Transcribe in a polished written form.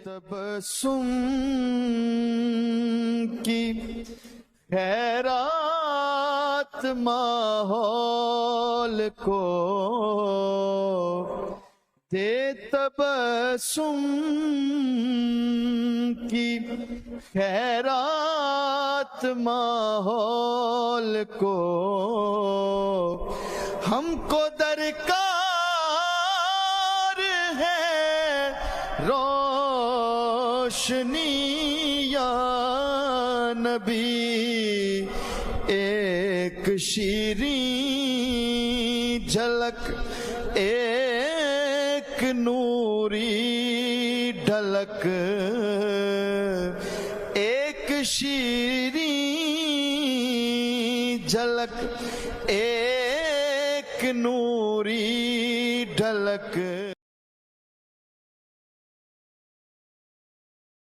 تبسم کی خیرات ماحول کو دے، تبسم کی خیرات ماحول کو ہم کو درکار ہے روشنی یا نبی، ایک شیریں جھلک، ایک نوری ڈھلک، ایک شیریں جھلک، ایک نوری ڈھلک۔